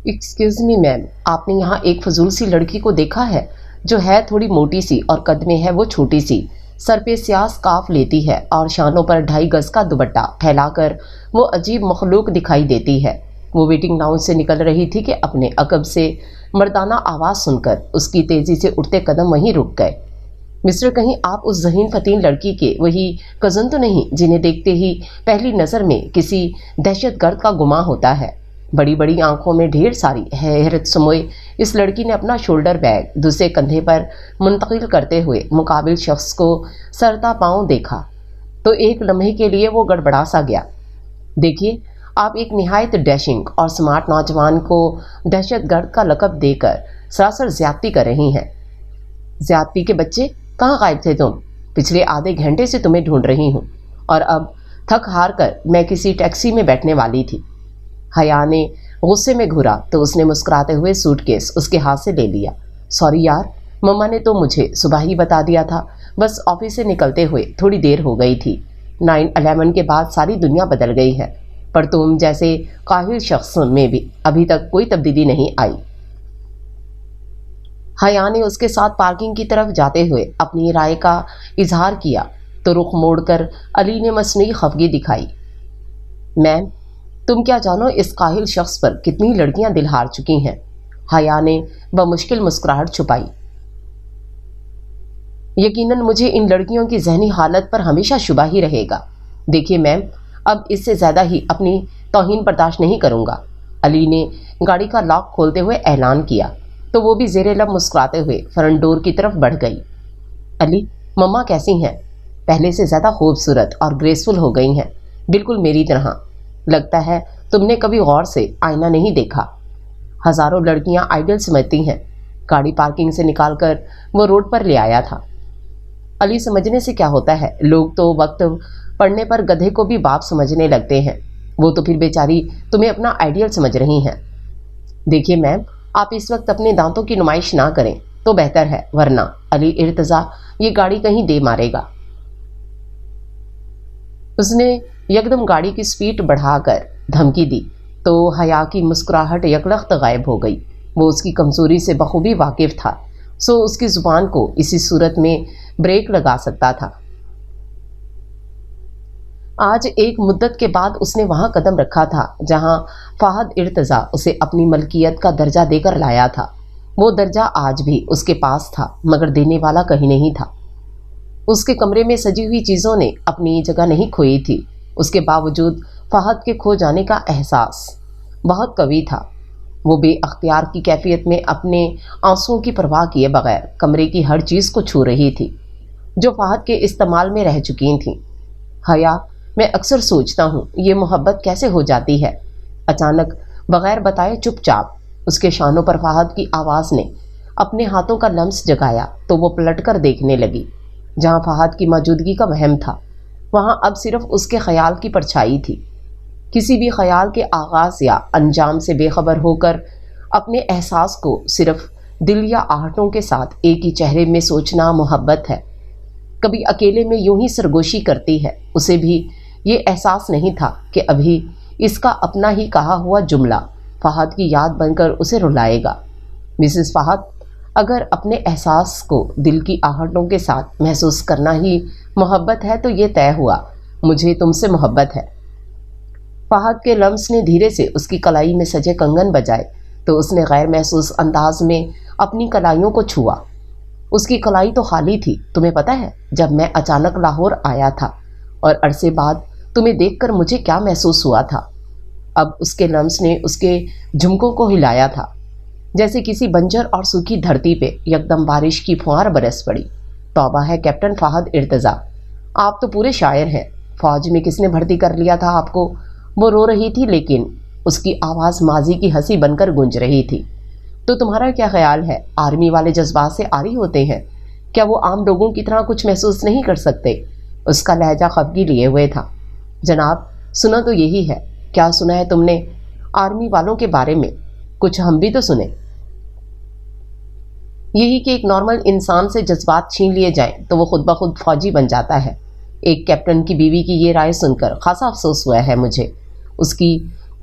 Excuse me میم، آپ نے یہاں ایک فضول سی لڑکی کو دیکھا ہے جو ہے تھوڑی موٹی سی اور قد میں ہے وہ چھوٹی سی، سر پہ سیاہ اسکارف لیتی ہے اور شانوں پر 2.5 گز کا دوپٹہ پھیلا کر وہ عجیب مخلوق دکھائی دیتی ہے۔ وہ ویٹنگ لاؤنج سے نکل رہی تھی کہ اپنے عقب سے مردانہ آواز سن کر اس کی تیزی سے اٹھتے قدم وہیں رک گئے۔ مسٹر، کہیں آپ اس ذہین فتین لڑکی کے وہی کزن تو نہیں جنہیں دیکھتے ہی پہلی نظر میں کسی دہشت گرد کا گمان ہوتا ہے؟ بڑی بڑی آنکھوں میں ڈھیر ساری حیرت سموئے اس لڑکی نے اپنا شولڈر بیگ دوسرے کندھے پر منتقل کرتے ہوئے مقابل شخص کو سرتا پاؤں دیکھا تو ایک لمحے کے لیے وہ گڑبڑا سا گیا۔ دیکھیے، آپ ایک نہایت ڈیشنگ اور سمارٹ نوجوان کو دہشت گرد کا لقب دے کر سراسر زیادتی کر رہی ہیں۔ زیادتی کے بچے، کہاں غائب تھے تم؟ پچھلے آدھے گھنٹے سے تمہیں ڈھونڈ رہی ہوں اور اب تھک ہار کر میں کسی ٹیکسی میں بیٹھنے والی تھی۔ حیا نے غصے میں گھورا تو اس نے مسکراتے ہوئے سوٹ کیس اس کے ہاتھ سے لے لیا۔ سوری یار، مما نے تو مجھے صبح ہی بتا دیا تھا، بس آفس سے نکلتے ہوئے تھوڑی دیر ہو گئی تھی۔ 9/11 کے بعد ساری دنیا بدل گئی ہے، پر تم جیسے قاہل شخص میں بھی ابھی تک کوئی تبدیلی نہیں آئی۔ حیا نے اس کے ساتھ پارکنگ کی طرف جاتے ہوئے اپنی رائے کا اظہار کیا تو رخ موڑ کر علی نے مصنوعی خفگی دکھائی۔ میم، تم کیا جانو اس قاہل شخص پر کتنی لڑکیاں دل ہار چکی ہیں؟ حیا نے بمشکل مسکراہٹ چھپائی۔ یقیناً مجھے ان لڑکیوں کی ذہنی حالت پر ہمیشہ شبہ ہی رہے گا۔ دیکھیے میم، اب اس سے زیادہ ہی اپنی توہین برداشت نہیں کروں گا، علی نے گاڑی کا لاک کھولتے ہوئے اعلان کیا تو وہ بھی زیر لب مسکراتے ہوئے فرنٹ ڈور کی طرف بڑھ گئی۔ علی، مما کیسی ہیں؟ پہلے سے زیادہ خوبصورت اور گریسفل ہو گئی ہیں، بالکل میری طرح۔ لگتا ہے تم نے کبھی غور سے آئینہ نہیں دیکھا۔ ہزاروں لڑکیاں آئیڈل سمجھتی ہیں۔ گاڑی پارکنگ سے نکال کر وہ روڈ پر لے آیا تھا۔ علی، سمجھنے سے کیا ہوتا ہے، لوگ تو وقت پڑنے پر گدھے کو بھی باپ سمجھنے لگتے ہیں، وہ تو پھر بیچاری تمہیں اپنا آئیڈیل سمجھ رہی ہیں۔ دیکھیے میم، آپ اس وقت اپنے دانتوں کی نمائش نہ کریں تو بہتر ہے، ورنہ علی ارتضیٰ یہ گاڑی کہیں دے مارے گا۔ اس نے یکدم گاڑی کی سپیڈ بڑھا کر دھمکی دی تو حیا کی مسکراہٹ یکلخت غائب ہو گئی۔ وہ اس کی کمزوری سے بخوبی واقف تھا، سو اس کی زبان کو اسی صورت میں بریک لگا سکتا تھا۔ آج ایک مدت کے بعد اس نے وہاں قدم رکھا تھا جہاں فہد ارتضیٰ اسے اپنی ملکیت کا درجہ دے کر لایا تھا۔ وہ درجہ آج بھی اس کے پاس تھا، مگر دینے والا کہیں نہیں تھا۔ اس کے کمرے میں سجی ہوئی چیزوں نے اپنی جگہ نہیں کھوئی تھی، اس کے باوجود فہد کے کھو جانے کا احساس بہت قوی تھا۔ وہ بے اختیار کی کیفیت میں اپنے آنسوؤں کی پرواہ کیے بغیر کمرے کی ہر چیز کو چھو رہی تھی جو فہد کے استعمال میں رہ چکی تھیں۔ حیا، میں اکثر سوچتا ہوں یہ محبت کیسے ہو جاتی ہے۔ اچانک بغیر بتائے چپ چاپ اس کے شانوں پر فہد کی آواز نے اپنے ہاتھوں کا لمس جگایا تو وہ پلٹ کر دیکھنے لگی۔ جہاں فہد کی موجودگی کا وہم تھا، وہاں اب صرف اس کے خیال کی پرچھائی تھی۔ کسی بھی خیال کے آغاز یا انجام سے بے خبر ہو کر اپنے احساس کو صرف دل یا آہٹوں کے ساتھ ایک ہی چہرے میں سوچنا محبت ہے۔ کبھی اکیلے میں یوں ہی سرگوشی کرتی ہے۔ اسے بھی یہ احساس نہیں تھا کہ ابھی اس کا اپنا ہی کہا ہوا جملہ فہد کی یاد بن کر اسے رلائے گا۔ مسز فہد، اگر اپنے احساس کو دل کی آہٹوں کے ساتھ محسوس کرنا ہی محبت ہے تو یہ طے ہوا، مجھے تم سے محبت ہے۔ فہد کے لمس نے دھیرے سے اس کی کلائی میں سجے کنگن بجائے تو اس نے غیر محسوس انداز میں اپنی کلائیوں کو چھوا۔ اس کی کلائی تو خالی تھی۔ تمہیں پتہ ہے جب میں اچانک لاہور آیا تھا اور عرصے بعد تمہیں دیکھ کر مجھے کیا محسوس ہوا تھا؟ اب اس کے لمس نے اس کے جھمکوں کو ہلایا تھا، جیسے کسی بنجر اور سوکھی دھرتی پہ یکدم بارش کی پھوار برس پڑی۔ توبہ ہے کیپٹن فہد ارتضیٰ، آپ تو پورے شاعر ہیں۔ فوج میں کس نے بھرتی کر لیا تھا آپ کو؟ وہ رو رہی تھی لیکن اس کی آواز ماضی کی ہنسی بن کر گونج رہی تھی۔ تو تمہارا کیا خیال ہے، آرمی والے جذبات سے عاری ہوتے ہیں؟ کیا وہ عام لوگوں کی طرح کچھ محسوس نہیں کر سکتے؟ اس کا لہجہ خفگی لیے ہوئے تھا۔ جناب، سنا تو یہی ہے۔ کیا سنا ہے تم نے آرمی والوں کے بارے میں؟ کچھ ہم بھی تو سنیں۔ یہی کہ ایک نارمل انسان سے جذبات چھین لیے جائیں تو وہ خود بخود فوجی بن جاتا ہے۔ ایک کیپٹن کی بیوی کی یہ رائے سن کر خاصا افسوس ہوا ہے مجھے۔ اس کی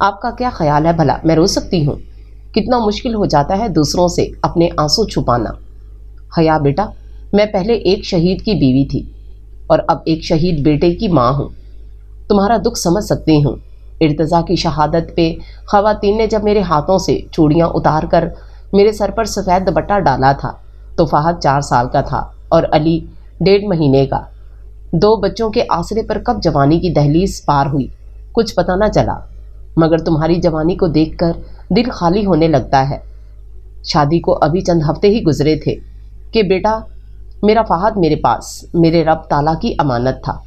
آپ کا کیا خیال ہے بھلا؟ میں رو سکتی ہوں؟ کتنا مشکل ہو جاتا ہے دوسروں سے اپنے آنسو چھپانا۔ حیا بیٹا، میں پہلے ایک شہید کی بیوی تھی اور اب ایک شہید بیٹے کی ماں ہوں۔ تمہارا دکھ سمجھ سکتی ہوں۔ ارتضیٰ کی شہادت پہ خواتین نے جب میرے ہاتھوں سے چوڑیاں اتار کر میرے سر پر سفید دوپٹہ ڈالا تھا تو فہد 4 سال کا تھا اور علی 1.5 مہینے کا۔ 2 بچوں کے آسرے پر کب جوانی کی دہلیز پار ہوئی کچھ پتہ نہ چلا، مگر تمہاری جوانی کو دیکھ کر دل خالی ہونے لگتا ہے۔ شادی کو ابھی چند ہفتے ہی گزرے تھے کہ بیٹا میرا فہد میرے پاس میرے رب تعالیٰ کی امانت تھا۔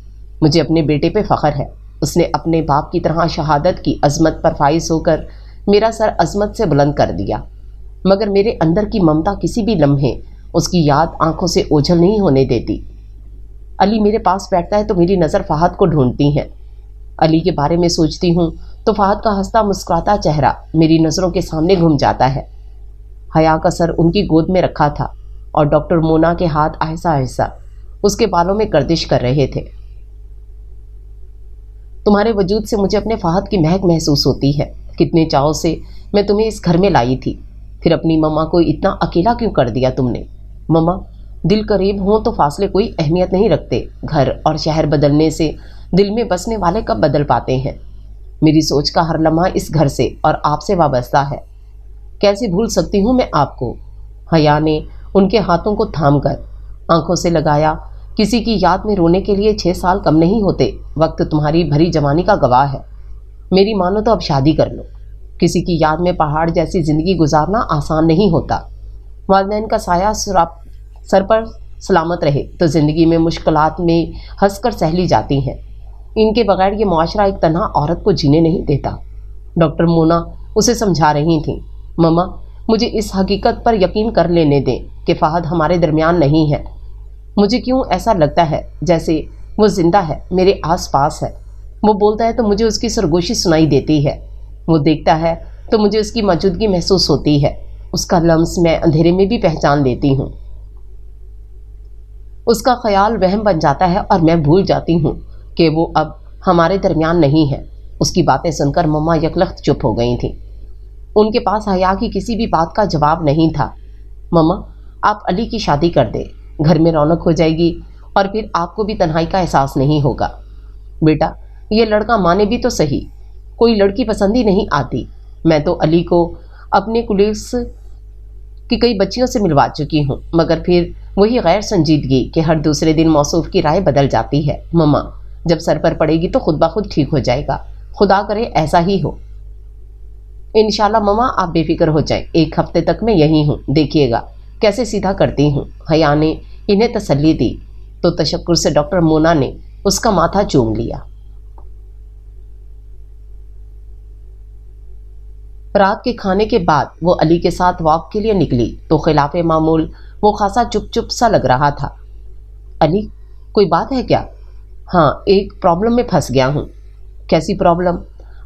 مجھے اپنے بیٹے پہ فخر ہے۔ اس نے اپنے باپ کی طرح شہادت کی عظمت پر فائز ہو کر میرا سر عظمت سے بلند کر دیا، مگر میرے اندر کی ممتا کسی بھی لمحے اس کی یاد آنکھوں سے اوجھل نہیں ہونے دیتی۔ علی میرے پاس بیٹھتا ہے تو میری نظر فہد کو ڈھونڈتی ہیں۔ علی کے بارے میں سوچتی ہوں تو فہد کا ہنستا مسکراتا چہرہ میری نظروں کے سامنے گھوم جاتا ہے۔ حیا کا سر ان کی گود میں رکھا تھا اور ڈاکٹر مونا کے ہاتھ آہستہ آہستہ اس کے بالوں میں گردش کر رہے تھے۔ تمہارے وجود سے مجھے اپنے فہد کی مہک محسوس ہوتی ہے۔ کتنے چاؤ سے میں تمہیں اس گھر میں لائی تھی، پھر اپنی مما کو اتنا اکیلا کیوں کر دیا تم نے؟ مما، دل قریب ہوں تو فاصلے کوئی اہمیت نہیں رکھتے۔ گھر اور شہر بدلنے سے دل میں بسنے والے کب بدل پاتے ہیں؟ میری سوچ کا ہر لمحہ اس گھر سے اور آپ سے وابستہ ہے۔ کیسے بھول سکتی ہوں میں آپ کو؟ حیا نے ان کے ہاتھوں کو تھام کر آنکھوں سے لگایا۔ کسی کی یاد میں رونے کے لیے 6 سال کم نہیں ہوتے۔ وقت تمہاری بھری جوانی کا گواہ ہے۔ میری مانو تو اب شادی کر لو۔ کسی کی یاد میں پہاڑ جیسی زندگی گزارنا آسان نہیں ہوتا۔ والدین کا سایہ سر پر سلامت رہے تو زندگی میں مشکلات میں ہنس کر سہلی جاتی ہیں۔ ان کے بغیر یہ معاشرہ ایک تنہا عورت کو جینے نہیں دیتا۔ ڈاکٹر مونا اسے سمجھا رہی تھیں۔ مما، مجھے اس حقیقت پر یقین کر لینے دیں کہ فہد ہمارے درمیان نہیں ہے۔ مجھے کیوں ایسا لگتا ہے جیسے وہ زندہ ہے، میرے آس پاس ہے۔ وہ بولتا ہے تو مجھے اس کی سرگوشی سنائی دیتی ہے۔ وہ دیکھتا ہے تو مجھے اس کی موجودگی محسوس ہوتی ہے۔ اس کا لمس میں اندھیرے میں بھی پہچان لیتی ہوں۔ اس کا خیال وہم بن جاتا ہے اور میں بھول جاتی ہوں کہ وہ اب ہمارے درمیان نہیں ہے۔ اس کی باتیں سن کر مما یکلخت چپ ہو گئی تھیں۔ ان کے پاس حیا کی کسی بھی بات کا جواب نہیں تھا۔ مما، آپ علی کی شادی کر دیں، گھر میں رونق ہو جائے گی اور پھر آپ کو بھی تنہائی کا احساس نہیں ہوگا۔ بیٹا، یہ لڑکا مانے بھی تو صحیح، کوئی لڑکی پسند ہی نہیں آتی۔ میں تو علی کو اپنے کلیگس کی کئی بچیوں سے ملوا چکی ہوں، مگر پھر وہی غیر سنجیدگی کہ ہر دوسرے دن موصوف کی رائے بدل جاتی ہے۔ مما، جب سر پر پڑے گی تو خود بخود ٹھیک ہو جائے گا، خدا کرے ایسا ہی ہو۔ انشاءاللہ مما، آپ بے فکر ہو جائیں، 1 ہفتے تک میں یہیں ہوں، دیکھیے گا کیسے سیدھا کرتی ہوں۔ حیا نے انہیں تسلی دی تو تشکر سے ڈاکٹر مونا نے اس کا ماتھا چوم لیا۔ رات کے کھانے کے بعد وہ علی کے ساتھ واک کے لیے نکلی تو خلاف معمول وہ خاصا چپ چپ سا لگ رہا تھا۔ علی، کوئی بات ہے کیا؟ ہاں، ایک پرابلم میں پھنس گیا ہوں۔ کیسی پرابلم؟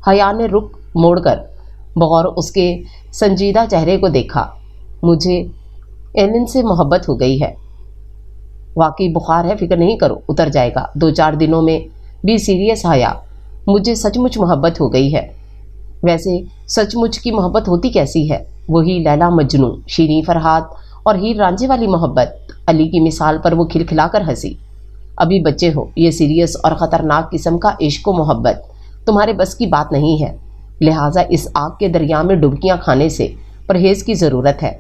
حیا نے رخ موڑ کر بغور اس کے سنجیدہ چہرے کو دیکھا۔ مجھے ایلن سے محبت ہو گئی ہے۔ واقعی بخار ہے، فکر نہیں کرو، اتر جائے گا 2-4 دنوں میں۔ بھی سیریس حیا، مجھے سچ مچ محبت ہو گئی ہے۔ ویسے سچ مچ کی محبت ہوتی کیسی ہے؟ وہی لیلا مجنوں، شیریں فرحات اور ہیر رانجھے والی محبت۔ علی کی مثال پر وہ کھلکھلا کر ہنسی۔ ابھی بچے ہو، یہ سیریس اور خطرناک قسم کا عشق و محبت تمہارے بس کی بات نہیں ہے، لہٰذا اس آگ کے دریا میں ڈبکیاں کھانے سے پرہیز کی ضرورت ہے۔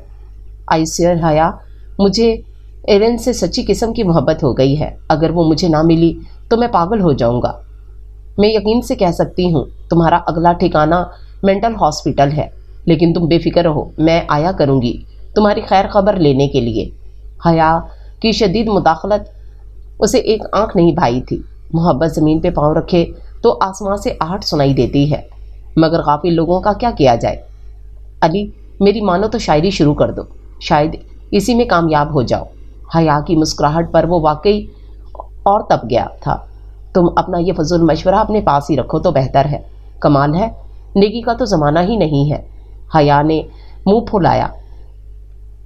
آئی سویئر حیا، مجھے ایلن سے سچی قسم کی محبت ہو گئی ہے۔ اگر وہ مجھے نہ ملی تو میں پاگل ہو جاؤں گا۔ میں یقین سے کہہ سکتی ہوں تمہارا اگلا ٹھکانہ مینٹل ہاسپٹل ہے، لیکن تم بے فکر رہو، میں آیا کروں گی تمہاری خیر خبر لینے کے لیے۔ حیا کی شدید مداخلت اسے ایک آنکھ نہیں بھائی تھی۔ محبت زمین پہ پاؤں رکھے تو آسمان سے آہٹ سنائی دیتی ہے، مگر غافل لوگوں کا کیا کیا جائے۔ علی، میری مانو تو شاعری شروع کر دو، شاید اسی میں کامیاب ہو جاؤ۔ حیا کی مسکراہٹ پر وہ واقعی اور تپ گیا تھا۔ تم اپنا یہ فضول مشورہ اپنے پاس ہی رکھو تو بہتر ہے۔ کمال ہے، نیکی کا تو زمانہ ہی نہیں ہے۔ حیا نے منہ پھلایا۔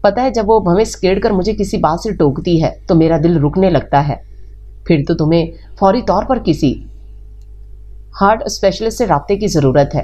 پتہ ہے جب وہ بھویں سکیڑ کر مجھے کسی بات سے ٹوکتی ہے تو میرا دل رکنے لگتا ہے۔ پھر تو تمہیں فوری طور پر کسی ہارٹ اسپیشلسٹ سے رابطے کی ضرورت ہے۔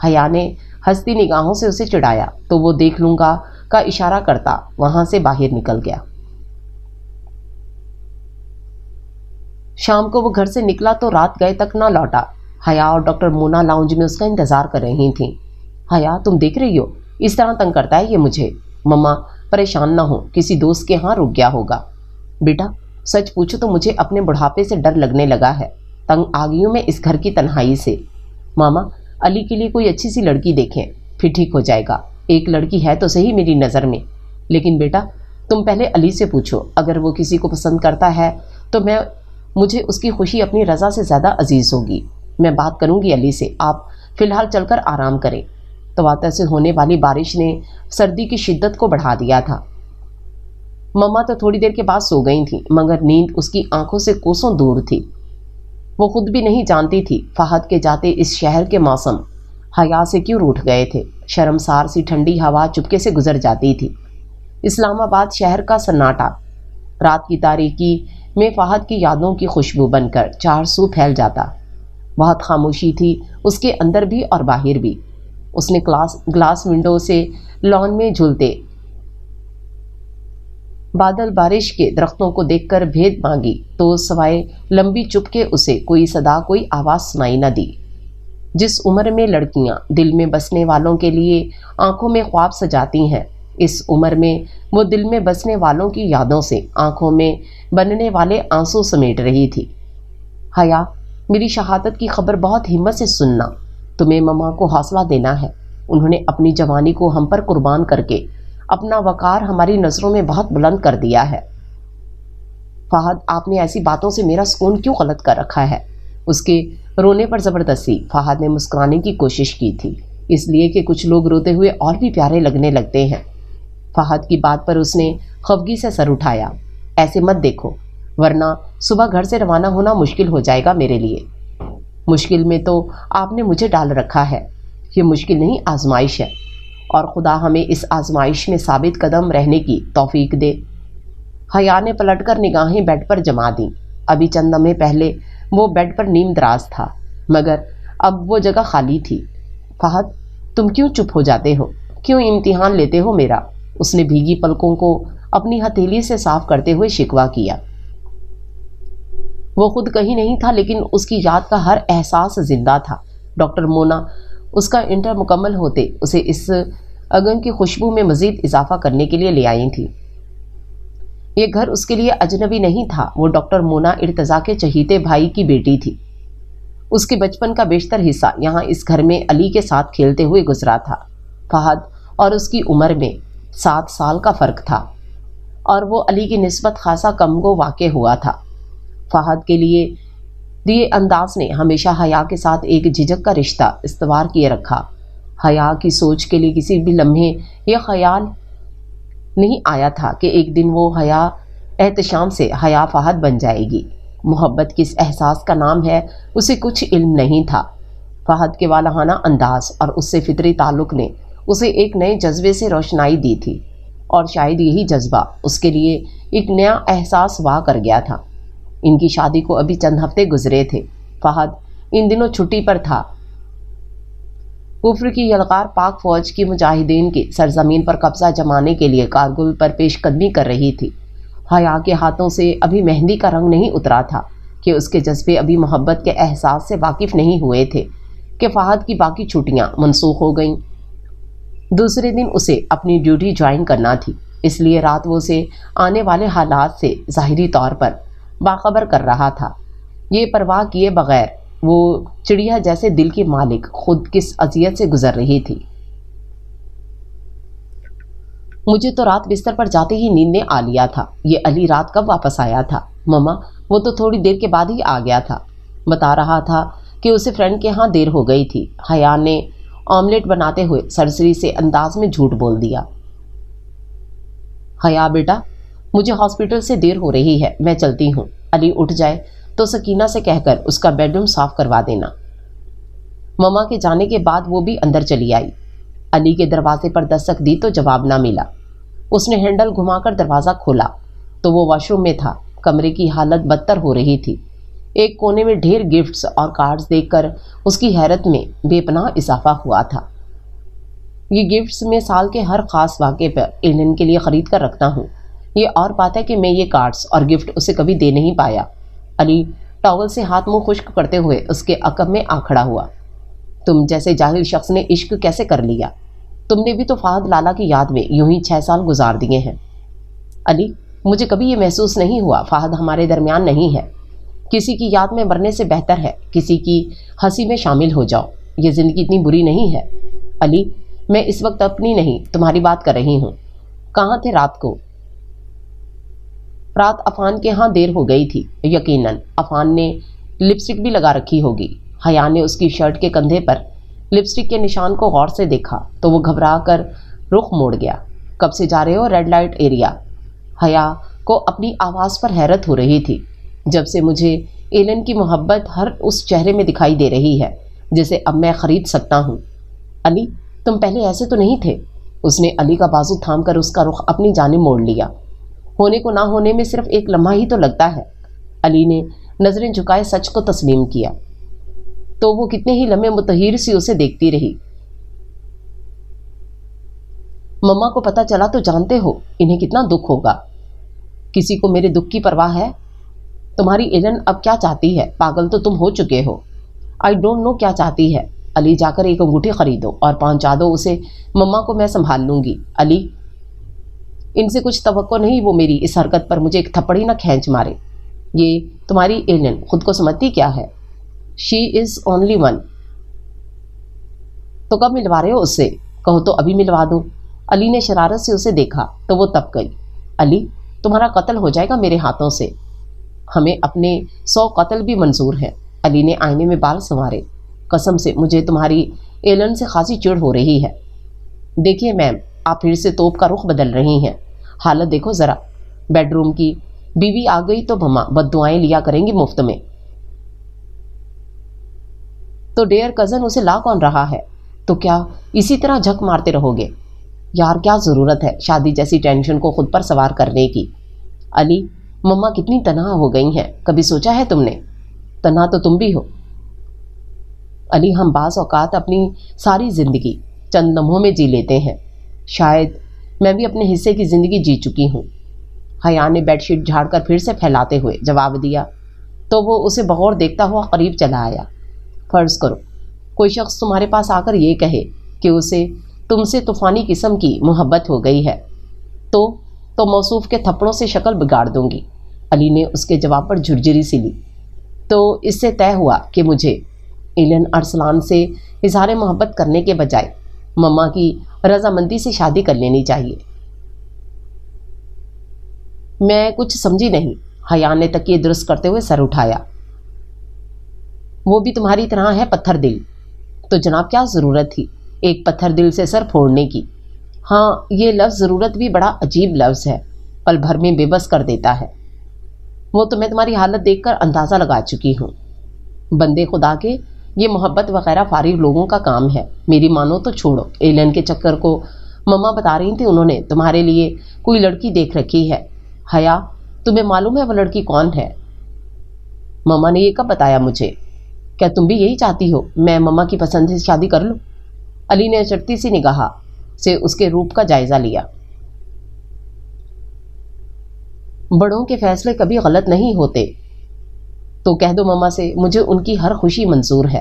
حیا نے ہنستی نگاہوں سے اسے چڑھایا تو وہ دیکھ لوں گا کا اشارہ کرتا وہاں سے باہر نکل گیا۔ شام کو وہ گھر سے نکلا تو رات گئے تک نہ لوٹا۔ حیا اور ڈاکٹر مونا لاؤنج میں اس کا انتظار کر رہی تھیں۔ حیا تم دیکھ رہی ہو، اس طرح تنگ کرتا ہے یہ مجھے۔ مما پریشان نہ ہو، کسی دوست کے ہاں رک گیا ہوگا۔ بیٹا سچ پوچھو تو مجھے اپنے بڑھاپے سے ڈر لگنے لگا ہے، تنگ آ گئی ہوں میں اس گھر کی تنہائی سے۔ ماما علی کے لیے کوئی اچھی سی لڑکی دیکھیں، پھر ٹھیک ہو جائے گا۔ ایک لڑکی ہے تو صحیح میری نظر میں، لیکن بیٹا تم پہلے علی سے پوچھو، اگر وہ کسی کو پسند کرتا ہے تو مجھے اس کی خوشی اپنی رضا سے زیادہ عزیز ہوگی۔ میں بات کروں گی علی سے، آپ فی الحال چل کر آرام کریں۔ تواتر سے ہونے والی بارش نے سردی کی شدت کو بڑھا دیا تھا۔ مما تو تھوڑی دیر کے بعد سو گئی تھی، مگر نیند اس کی آنکھوں سے کوسوں دور تھی۔ وہ خود بھی نہیں جانتی تھی فہد کے جاتے اس شہر کے موسم حیا سے کیوں روٹھ گئے تھے۔ شرمسار سی ٹھنڈی ہوا چپکے سے گزر جاتی تھی۔ اسلام آباد شہر کا سناٹا رات کی تاریکی میں فہد کی یادوں کی خوشبو بن کر چار سو پھیل جاتا۔ بہت خاموشی تھی اس کے اندر بھی اور باہر بھی۔ اس نے گلاس ونڈو سے لان میں جھولتے بادل بارش کے درختوں کو دیکھ کر بھید مانگی تو سوائے لمبی چپ کے اسے کوئی صدا کوئی آواز سنائی نہ دی۔ جس عمر میں لڑکیاں دل میں بسنے والوں کے لیے آنکھوں میں خواب سجاتی ہیں، اس عمر میں وہ دل میں بسنے والوں کی یادوں سے آنکھوں میں بننے والے آنسو سمیٹ رہی تھی۔ حیا میری شہادت کی خبر بہت ہمت سے سننا، تمہیں مما کو حوصلہ دینا ہے۔ انہوں نے اپنی جوانی کو ہم پر قربان کر کے اپنا وقار ہماری نظروں میں بہت بلند کر دیا ہے۔ فہد آپ نے ایسی باتوں سے میرا سکون کیوں غلط کر رکھا ہے؟ اس کے رونے پر زبردستی فہد نے مسکرانے کی کوشش کی تھی، اس لیے کہ کچھ لوگ روتے ہوئے اور بھی پیارے لگنے لگتے ہیں۔ فہد کی بات پر اس نے خفگی سے سر اٹھایا۔ ایسے مت دیکھو، ورنہ صبح گھر سے روانہ ہونا مشکل ہو جائے گا میرے لیے۔ مشکل میں تو آپ نے مجھے ڈال رکھا ہے، یہ مشکل نہیں آزمائش ہے، اور خدا ہمیں اس آزمائش میں ثابت قدم رہنے کی توفیق دے۔ حیا نے پلٹ کر نگاہیں بیڈ پر جما دیں۔ ابھی چند لمحے پہلے وہ بیڈ پر نیم دراز تھا، مگر اب وہ جگہ خالی تھی۔ فہد تم کیوں چپ ہو جاتے ہو؟ کیوں امتحان لیتے ہو میرا؟ اس نے بھیگی پلکوں کو اپنی ہتھیلی سے صاف کرتے ہوئے شکوہ کیا۔ وہ خود کہیں نہیں تھا، لیکن اس کی یاد کا ہر احساس زندہ تھا۔ ڈاکٹر مونا اس کا انٹر مکمل ہوتے اسے اس اگن کی خوشبو میں مزید اضافہ کرنے کے لیے لے آئی تھی۔ یہ گھر اس کے لیے اجنبی نہیں تھا، وہ ڈاکٹر مونا ارتضیٰ کے چہیتے بھائی کی بیٹی تھی۔ اس کے بچپن کا بیشتر حصہ یہاں اس گھر میں علی کے ساتھ کھیلتے ہوئے گزرا تھا۔ فہد اور اس کی عمر میں 7 سال کا فرق تھا، اور وہ علی کی نسبت خاصا کمگو واقع ہوا تھا۔ فہد کے لیے دیے انداز نے ہمیشہ حیا کے ساتھ ایک جھجک کا رشتہ استوار کیے رکھا۔ حیا کی سوچ کے لیے کسی بھی لمحے یہ خیال نہیں آیا تھا کہ ایک دن وہ حیا احتشام سے حیا فہد بن جائے گی۔ محبت کس احساس کا نام ہے اسے کچھ علم نہیں تھا۔ فہد کے والہانہ انداز اور اس سے فطری تعلق نے اسے ایک نئے جذبے سے روشنائی دی تھی، اور شاید یہی جذبہ اس کے لیے ایک نیا احساس وا کر گیا تھا۔ ان کی شادی کو ابھی چند ہفتے گزرے تھے۔ فہد ان دنوں چھٹی پر تھا۔ کفر کی یلغار پاک فوج کی مجاہدین کی سرزمین پر قبضہ جمانے کے لیے کارگل پر پیش قدمی کر رہی تھی۔ حیا کے ہاتھوں سے ابھی مہندی کا رنگ نہیں اترا تھا کہ اس کے جذبے ابھی محبت کے احساس سے واقف نہیں ہوئے تھے کہ فہد کی باقی چھٹیاں منسوخ ہو گئیں۔ دوسرے دن اسے اپنی ڈیوٹی جوائن کرنا تھی، اس لیے رات وہ اسے آنے والے حالات سے ظاہری طور پر باخبر کر رہا تھا۔ یہ پرواہ کیے بغیر وہ چڑیا جیسے دل کی مالک خود کس اذیت سے گزر رہی تھی۔ مجھے تو رات بستر پر جاتے ہی نیند نے آ لیا تھا۔ یہ علی رات کب واپس آیا تھا؟ مما وہ تو تھوڑی دیر کے بعد ہی آ گیا تھا، بتا رہا تھا کہ اسے فرینڈ کے ہاں دیر ہو گئی تھی۔ حیا نے آملیٹ بناتے ہوئے سرسری سے انداز میں جھوٹ بول دیا۔ حیا بیٹا مجھے ہاسپٹل سے دیر ہو رہی ہے، میں چلتی ہوں۔ علی اٹھ جائے تو سکینہ سے کہہ کر اس کا بیڈ روم صاف کروا دینا۔ مما کے جانے کے بعد وہ بھی اندر چلی آئی۔ علی کے دروازے پر دستک دی تو جواب نہ ملا۔ اس نے ہینڈل گھما کر دروازہ کھولا تو وہ واش روم میں تھا۔ کمرے کی حالت بدتر ہو رہی تھی۔ ایک کونے میں ڈھیر گفٹس اور کارڈز دیکھ کر اس کی حیرت میں بے پناہ اضافہ ہوا تھا۔ یہ گفٹس میں سال کے ہر خاص واقعے پر ایلن کے لیے خرید کر رکھتا ہوں۔ یہ اور بات ہے کہ میں یہ کارڈز اور گفٹ اسے کبھی دے نہیں پایا۔ علی ٹاول سے ہاتھ منہ خشک کرتے ہوئے اس کے عقب میں آ کھڑا ہوا۔ تم جیسے جاہل شخص نے عشق کیسے کر لیا؟ تم نے بھی تو فہد لالا کی یاد میں یوں ہی 6 سال گزار دیے ہیں۔ علی مجھے کبھی یہ محسوس نہیں ہوا فہد ہمارے درمیان نہیں ہے۔ کسی کی یاد میں مرنے سے بہتر ہے کسی کی ہنسی میں شامل ہو جاؤ۔ یہ زندگی اتنی بری نہیں ہے۔ علی میں اس وقت اپنی نہیں تمہاری بات کر رہی ہوں۔ کہاں تھے رات کو؟ رات عفان کے ہاں دیر ہو گئی تھی۔ یقیناً عفان نے لپسٹک بھی لگا رکھی ہوگی۔ حیا نے اس کی شرٹ کے کندھے پر لپسٹک کے نشان کو غور سے دیکھا تو وہ گھبرا کر رخ موڑ گیا۔ کب سے جا رہے ہو ریڈ لائٹ ایریا؟ حیا کو اپنی آواز پر حیرت ہو رہی تھی۔ جب سے مجھے ایلن کی محبت ہر اس چہرے میں دکھائی دے رہی ہے جسے اب میں خرید سکتا ہوں۔ علی تم پہلے ایسے تو نہیں تھے۔ اس نے علی کا بازو تھام کر اس کا رخ اپنی جانب موڑ لیا۔ ہونے کو نہ ہونے میں صرف ایک لمحہ ہی تو لگتا ہے۔ علی نے نظریں جھکائے سچ کو تسلیم کیا۔ تو وہ کتنے ہی لمحے متحیر سی اسے دیکھتی رہی۔ مما کو پتہ چلا تو جانتے ہو انہیں کتنا دکھ ہوگا۔ کسی کو میرے دکھ کی پرواہ ہے؟ تمہاری ایلن اب کیا چاہتی ہے؟ پاگل تو تم ہو چکے ہو۔ آئی ڈونٹ نو کیا چاہتی ہے۔ علی جا کر ایک انگوٹھی خریدو اور پہنچا دو اسے۔ مما کو میں سنبھال لوں گی۔ علی ان سے کچھ توقع نہیں وہ میری اس حرکت پر مجھے ایک تھپڑی نہ کھینچ مارے۔ یہ تمہاری ایلن خود کو سمجھتی کیا ہے؟ شی از اونلی ون۔ تو کب ملوا رہے ہو اس سے؟ کہو تو ابھی ملوا دوں۔ علی نے شرارت سے اسے دیکھا تو وہ تپ گئی۔ علی تمہارا قتل ہو جائے گا میرے ہاتھوں سے۔ ہمیں اپنے 100 قتل بھی منظور ہیں۔ علی نے آئینے میں بال سنوارے۔ قسم سے مجھے تمہاری ایلن سے خاصی چڑ ہو رہی ہے۔ دیکھیے میم آپ پھر سے توپ کا رخ بدل رہی ہیں۔ حالت دیکھو ذرا۔ بیڈ روم کی بیوی آ گئی تو مما بد دعائیں لیا کریں گی مفت میں۔ تو ڈیئر کزن اسے لا کون رہا ہے؟ تو کیا اسی طرح جھک مارتے رہو گے؟ یار کیا ضرورت ہے شادی جیسی ٹینشن کو خود پر سوار کرنے کی؟ علی مما کتنی تنہا ہو گئی ہیں کبھی سوچا ہے تم نے؟ تنہا تو تم بھی ہو۔ علی ہم بعض اوقات اپنی ساری زندگی چند لمحوں میں جی لیتے ہیں۔ شاید میں بھی اپنے حصے کی زندگی جی چکی ہوں۔ حیا نے بیڈ شیٹ جھاڑ کر پھر سے پھیلاتے ہوئے جواب دیا تو وہ اسے بغور دیکھتا ہوا قریب چلا آیا۔ فرض کرو کوئی شخص تمہارے پاس آ کر یہ کہے کہ اسے تم سے طوفانی قسم کی محبت ہو گئی ہے تو موصوف کے تھپڑوں سے شکل بگاڑ دوں گی۔ علی نے اس کے جواب پر جھرجھری سی لی۔ تو اس سے طے ہوا کہ مجھے ایلن ارسلان سے اظہار محبت کرنے کے بجائے مما کی رضامندی سے شادی کر لینی چاہیے۔ میں کچھ سمجھی نہیں۔ حیا نے تکیے درست کرتے ہوئے سر اٹھایا۔ وہ بھی تمہاری طرح ہے پتھر دل۔ تو جناب کیا ضرورت تھی ایک پتھر دل سے سر پھوڑنے کی؟ ہاں یہ لفظ ضرورت بھی بڑا عجیب لفظ ہے، پل بھر میں بے بس کر دیتا ہے۔ وہ تو میں تمہاری حالت دیکھ کر اندازہ لگا چکی ہوں۔ بندے خدا کے یہ محبت وغیرہ فارغ لوگوں کا کام ہے، میری مانو تو چھوڑو۔ ایلن کے چکر کو مما بتا رہی تھی انہوں نے تمہارے لیے کوئی لڑکی دیکھ رکھی ہے۔ حیا تمہیں معلوم ہے وہ لڑکی کون ہے؟ مما نے یہ کب بتایا مجھے؟ کیا تم بھی یہی چاہتی ہو میں مما کی پسند سے شادی کر لوں؟ علی نے چٹتی سی نگاہ سے اس کے روپ کا جائزہ لیا۔ بڑوں کے فیصلے کبھی غلط نہیں ہوتے۔ تو کہہ دو مما سے مجھے ان کی ہر خوشی منظور ہے۔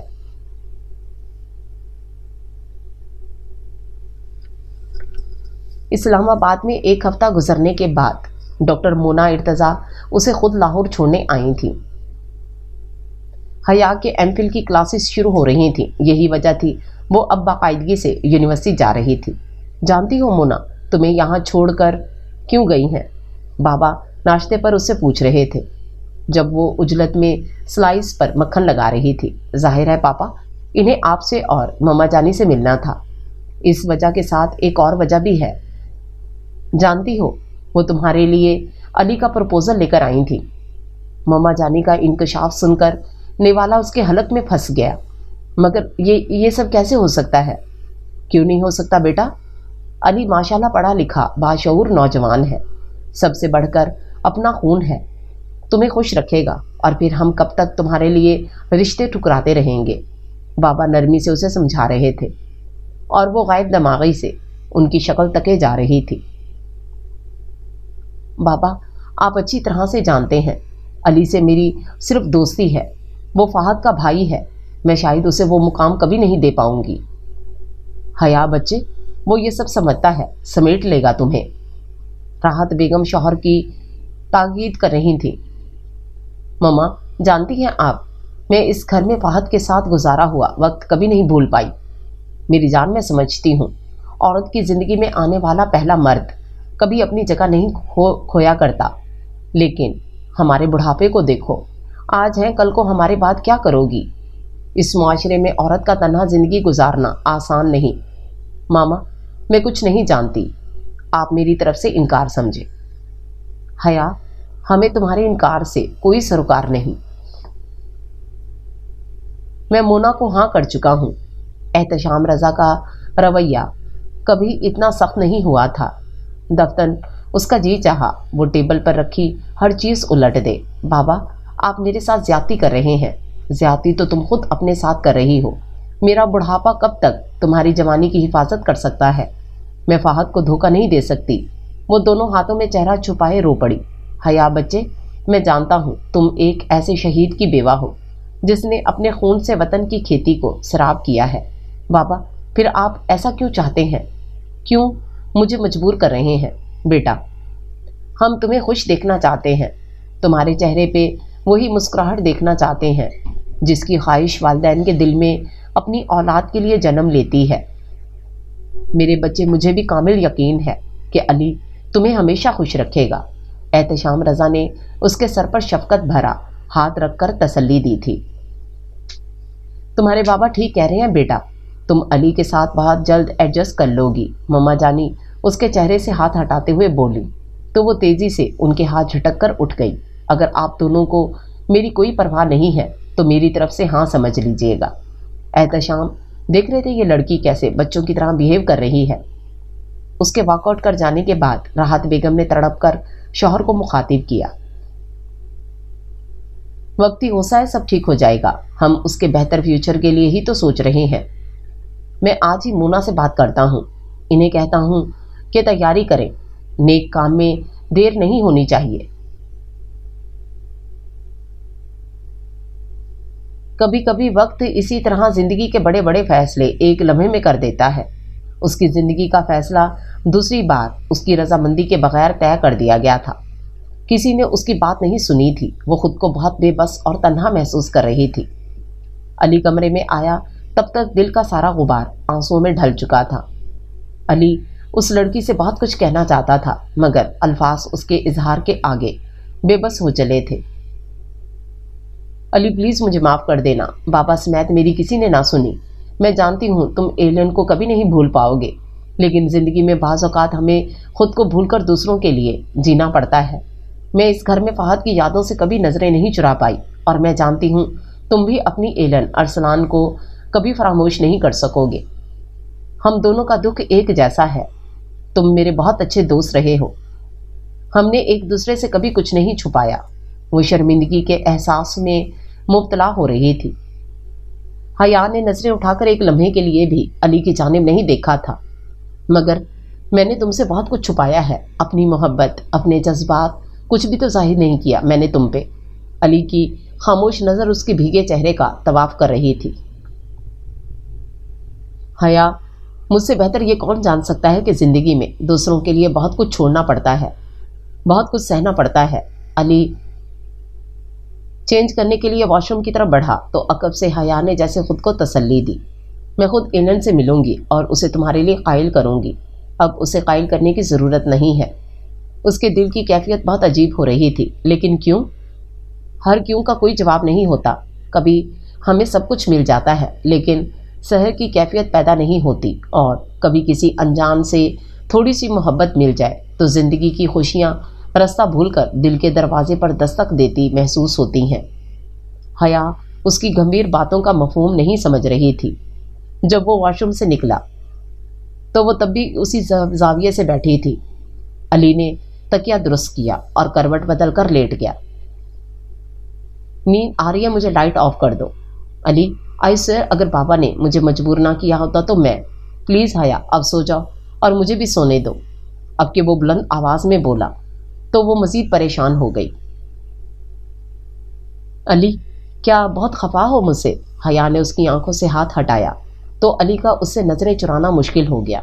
اسلام آباد میں 1 ہفتہ گزرنے کے بعد ڈاکٹر مونا ارتضیٰ اسے خود لاہور چھوڑنے آئی تھیں۔ حیا کے ایم فل کی کلاسز شروع ہو رہی تھیں، یہی وجہ تھی وہ اب باقاعدگی سے یونیورسٹی جا رہی تھی۔ جانتی ہو مونا تمہیں یہاں چھوڑ کر کیوں گئی ہیں؟ بابا ناشتے پر اس سے پوچھ رہے تھے جب وہ اجلت میں سلائس پر مکھن لگا رہی تھی۔ ظاہر ہے پاپا انہیں آپ سے اور مما جانی سے ملنا تھا۔ اس وجہ کے ساتھ ایک اور وجہ بھی ہے۔ جانتی ہو وہ تمہارے لیے علی کا پرپوزل لے کر آئی تھی۔ مما جانی کا انکشاف سن کر نوالا اس کے حلق میں پھنس گیا۔ مگر یہ سب کیسے ہو سکتا ہے؟ کیوں نہیں ہو سکتا بیٹا؟ علی ماشاءاللہ پڑھا لکھا باشعور نوجوان ہے، سب سے بڑھ کر اپنا خون ہے۔ تمہیں خوش رکھے گا، اور پھر ہم کب تک تمہارے لیے رشتے ٹھکراتے رہیں گے؟ بابا نرمی سے اسے سمجھا رہے تھے، اور وہ غائب دماغی سے ان کی شکل تکے جا رہی تھی۔ بابا، آپ اچھی طرح سے جانتے ہیں علی سے میری صرف دوستی ہے، وہ فہد کا بھائی ہے، میں شاید اسے وہ مقام کبھی نہیں دے پاؤں گی۔ حیا بچے، وہ یہ سب سمجھتا ہے، سمیٹ لے گا تمہیں۔ راحت بیگم شوہر کی تاکید کر رہی تھی۔ مما، جانتی ہیں آپ، میں اس گھر میں فہد کے ساتھ گزارا ہوا وقت کبھی نہیں بھول پائی۔ میری جان، میں سمجھتی ہوں عورت کی زندگی میں آنے والا پہلا مرد کبھی اپنی جگہ نہیں کھویا کرتا، لیکن ہمارے بڑھاپے کو دیکھو، آج ہے کل کو ہمارے بعد کیا کرو گی؟ اس معاشرے میں عورت کا تنہا زندگی گزارنا آسان نہیں۔ ماما، میں کچھ نہیں جانتی، آپ میری طرف سے انکار سمجھے۔ حیا، ہمیں تمہارے انکار سے کوئی سروکار نہیں، میں مونا کو ہاں کر چکا ہوں۔ احتشام رضا کا رویہ کبھی اتنا سخت نہیں ہوا تھا۔ دفتن اس کا جی چاہا وہ ٹیبل پر رکھی ہر چیز الٹ دے۔ بابا، آپ میرے ساتھ زیادتی کر رہے ہیں۔ زیادتی تو تم خود اپنے ساتھ کر رہی ہو۔ میرا بڑھاپا کب تک تمہاری جوانی کی حفاظت کر سکتا ہے؟ میں فہد کو دھوکہ نہیں دے سکتی۔ وہ دونوں ہاتھوں میں چہرہ چھپائے رو پڑی۔ حیا بچے، میں جانتا ہوں تم ایک ایسے شہید کی بیوہ ہو جس نے اپنے خون سے وطن کی کھیتی کو سراب کیا ہے۔ بابا، پھر آپ ایسا کیوں چاہتے ہیں؟ کیوں مجھے مجبور کر رہے ہیں؟ بیٹا، ہم تمہیں خوش دیکھنا چاہتے ہیں، تمہارے چہرے پہ وہی مسکراہٹ دیکھنا چاہتے ہیں جس کی خواہش والدین کے دل میں اپنی اولاد کے لیے جنم لیتی ہے۔ میرے بچے، مجھے بھی کامل یقین ہے کہ علی تمہیں ہمیشہ خوش رکھے گا۔ احتشام رضا نے اس کے سر پر شفقت بھرا ہاتھ رکھ کر تسلی دی تھی۔ تمہارے بابا ٹھیک کہہ رہے ہیں بیٹا، تم علی کے ساتھ بہت جلد ایڈجسٹ کر لو گی۔ مما جانی اس کے چہرے سے ہاتھ ہٹاتے ہوئے بولی، تو وہ تیزی سے ان کے ہاتھ جھٹک کر اٹھ گئی۔ اگر آپ دونوں کو میری کوئی پرواہ نہیں ہے تو میری طرف سے ہاں سمجھ لیجئے گا۔ احتشام دیکھ رہے تھے یہ لڑکی کیسے بچوں کی طرح بیہیو کر رہی ہے۔ اس کے واک آؤٹ کر جانے کے بعد راحت بیگم نے تڑپ کر شوہر کو مخاطب کیا، وقتی غصہ ہے، سب ٹھیک ہو جائے گا، ہم اس کے بہتر فیوچر کے لیے ہی تو سوچ رہے ہیں۔ میں آج ہی مونا سے بات کرتا ہوں، انہیں کہتا ہوں کہ تیاری کریں، نیک کام میں دیر نہیں ہونی چاہیے۔ کبھی کبھی وقت اسی طرح زندگی کے بڑے بڑے فیصلے ایک لمحے میں کر دیتا ہے۔ اس کی زندگی کا فیصلہ دوسری بار اس کی رضامندی کے بغیر طے کر دیا گیا تھا۔ کسی نے اس کی بات نہیں سنی تھی، وہ خود کو بہت بے بس اور تنہا محسوس کر رہی تھی۔ علی کمرے میں آیا تب تک دل کا سارا غبار آنسوؤں میں ڈھل چکا تھا۔ علی اس لڑکی سے بہت کچھ کہنا چاہتا تھا، مگر الفاظ اس کے اظہار کے آگے بے بس ہو چلے تھے۔ علی پلیز مجھے معاف کر دینا، بابا سمیت میری کسی نے نہ سنی۔ میں جانتی ہوں تم ایلن کو کبھی نہیں بھول پاؤ گے، لیکن زندگی میں بعض اوقات ہمیں خود کو بھول کر دوسروں کے لیے جینا پڑتا ہے۔ میں اس گھر میں فہد کی یادوں سے کبھی نظریں نہیں چرا پائی، اور میں جانتی ہوں تم بھی اپنی ایلن ارسلان کو کبھی فراموش نہیں کر سکو گے۔ ہم دونوں کا دکھ ایک جیسا ہے، تم میرے بہت اچھے دوست رہے ہو، ہم نے ایک دوسرے سے کبھی کچھ نہیں چھپایا۔ وہ شرمندگی کے احساس میں مبتلا ہو رہی تھی۔ حیا نے نظریں اٹھا کر ایک لمحے کے لیے بھی علی کی جانب نہیں دیکھا تھا۔ مگر میں نے تم سے بہت کچھ چھپایا ہے، اپنی محبت، اپنے جذبات، کچھ بھی تو ظاہر نہیں کیا میں نے تم پہ۔ علی کی خاموش نظر اس کے بھیگے چہرے کا طواف کر رہی تھی۔ حیا، مجھ سے بہتر یہ کون جان سکتا ہے کہ زندگی میں دوسروں کے لیے بہت کچھ چھوڑنا پڑتا ہے، بہت کچھ سہنا پڑتا ہے۔ علی چینج کرنے کے لیے واش روم کی طرف بڑھا تو عقب سے حیا نے جیسے خود کو تسلی دی، میں خود ایلن سے ملوں گی اور اسے تمہارے لیے قائل کروں گی۔ اب اسے قائل کرنے کی ضرورت نہیں ہے۔ اس کے دل کی کیفیت بہت عجیب ہو رہی تھی، لیکن کیوں؟ ہر کیوں کا کوئی جواب نہیں ہوتا۔ کبھی ہمیں سب کچھ مل جاتا ہے لیکن سحر کی کیفیت پیدا نہیں ہوتی، اور کبھی کسی انجان سے تھوڑی سی محبت مل جائے تو زندگی کی خوشیاں رستہ بھول کر دل کے دروازے پر دستک دیتی محسوس ہوتی ہیں۔ حیا اس کی گمبھیر باتوں کا مفہوم نہیں سمجھ رہی تھی۔ جب وہ واش روم سے نکلا تو وہ تب بھی اسی زاویے سے بیٹھی تھی۔ علی نے تکیہ درست کیا اور کروٹ بدل کر لیٹ گیا۔ نیند آ رہی ہے، مجھے لائٹ آف کر دو۔ علی، آئی سوئر اگر بابا نے مجھے مجبور نہ کیا ہوتا تو میں، پلیز حیا اب سو جاؤ اور مجھے بھی سونے دو۔ اب کہ وہ بلند آواز میں بولا تو وہ مزید پریشان ہو گئی۔ علی، کیا بہت خفا ہو مجھ سے؟ حیا نے اس کی آنکھوں سے ہاتھ ہٹایا تو علی کا اس سے نظریں چرانا مشکل ہو گیا۔